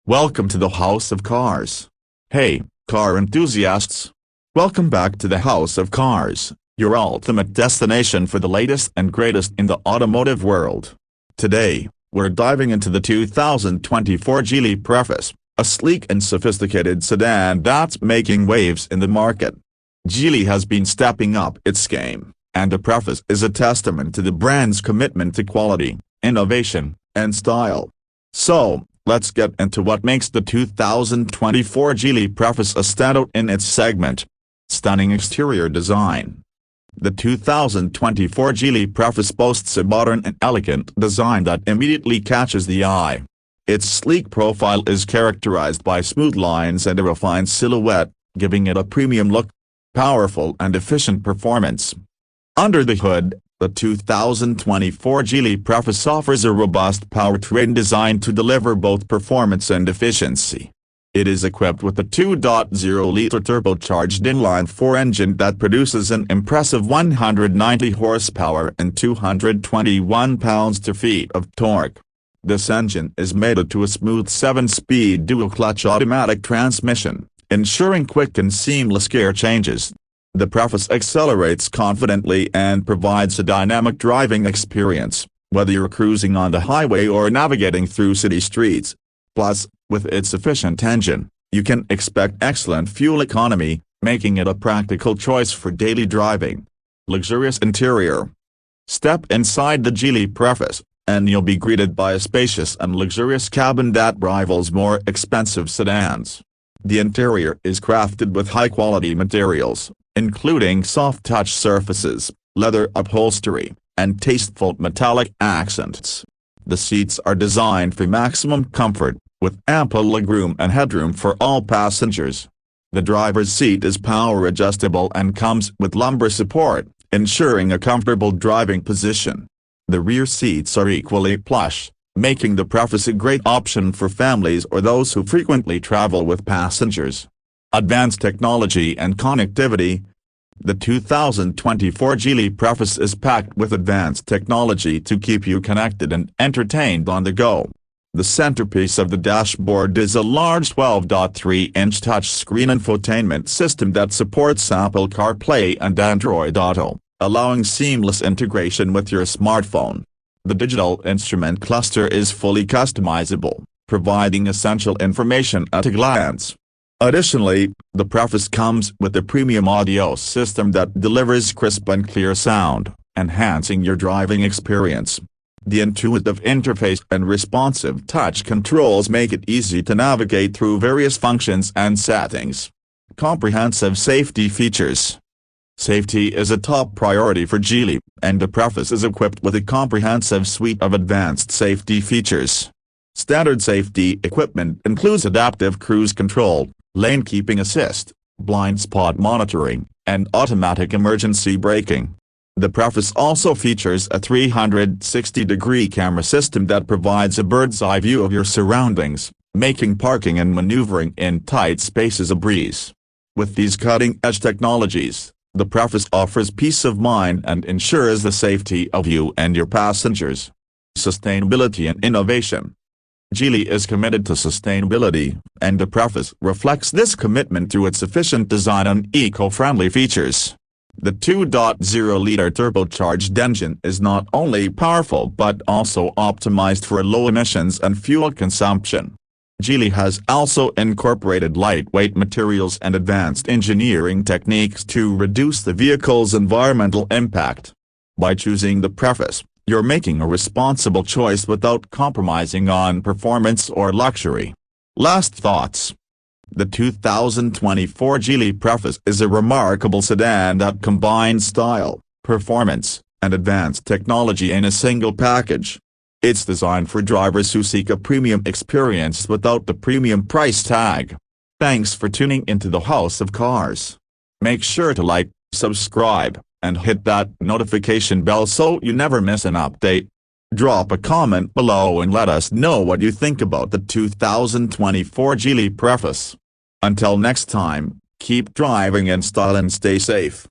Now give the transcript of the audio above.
Welcome to the House of Cars. Hey, car enthusiasts! Welcome back to the House of Cars, your ultimate destination for the latest and greatest in the automotive world. Today, we're diving into the 2024 Geely Preface, a sleek and sophisticated sedan that's making waves in the market. Geely has been stepping up its game, and the Preface is a testament to the brand's commitment to quality, innovation, and style. So, let's get into what makes the 2024 Geely Preface a standout in its segment. Stunning exterior design. The 2024 Geely Preface boasts a modern and elegant design that immediately catches the eye. Its sleek profile is characterized by smooth lines and a refined silhouette, giving it a premium look. Powerful and efficient performance. Under the hood, the 2024 Geely Preface offers a robust powertrain designed to deliver both performance and efficiency. It is equipped with a 2.0-liter turbocharged inline-4 engine that produces an impressive 190 horsepower and 221 pounds-feet of torque. This engine is mated to a smooth 7-speed dual-clutch automatic transmission, ensuring quick and seamless gear changes. The Preface accelerates confidently and provides a dynamic driving experience, whether you're cruising on the highway or navigating through city streets. Plus, with its efficient engine, you can expect excellent fuel economy, making it a practical choice for daily driving. Luxurious interior. Step inside the Geely Preface, and you'll be greeted by a spacious and luxurious cabin that rivals more expensive sedans. The interior is crafted with high-quality materials, including soft-touch surfaces, leather upholstery, and tasteful metallic accents. The seats are designed for maximum comfort, with ample legroom and headroom for all passengers. The driver's seat is power-adjustable and comes with lumbar support, ensuring a comfortable driving position. The rear seats are equally plush, making the Preface a great option for families or those who frequently travel with passengers. Advanced technology and connectivity. The 2024 Geely Preface is packed with advanced technology to keep you connected and entertained on the go. The centerpiece of the dashboard is a large 12.3-inch touchscreen infotainment system that supports Apple CarPlay and Android Auto, allowing seamless integration with your smartphone. The digital instrument cluster is fully customizable, providing essential information at a glance. Additionally, the Preface comes with a premium audio system that delivers crisp and clear sound, enhancing your driving experience. The intuitive interface and responsive touch controls make it easy to navigate through various functions and settings. Comprehensive safety features. Safety is a top priority for Geely, and the Preface is equipped with a comprehensive suite of advanced safety features. Standard safety equipment includes adaptive cruise control, lane keeping assist, blind spot monitoring, and automatic emergency braking. The Preface also features a 360-degree camera system that provides a bird's-eye view of your surroundings, making parking and maneuvering in tight spaces a breeze. With these cutting-edge technologies, the Preface offers peace of mind and ensures the safety of you and your passengers. Sustainability and innovation. Geely is committed to sustainability, and the Preface reflects this commitment through its efficient design and eco-friendly features. The 2.0-liter turbocharged engine is not only powerful but also optimized for low emissions and fuel consumption. Geely has also incorporated lightweight materials and advanced engineering techniques to reduce the vehicle's environmental impact. By choosing the Preface, you're making a responsible choice without compromising on performance or luxury. Last thoughts. The 2024 Geely Preface is a remarkable sedan that combines style, performance, and advanced technology in a single package. It's designed for drivers who seek a premium experience without the premium price tag. Thanks for tuning into the House of Cars. Make sure to like, subscribe, and hit that notification bell so you never miss an update. Drop a comment below and let us know what you think about the 2024 Geely Preface. Until next time, keep driving in style and stay safe.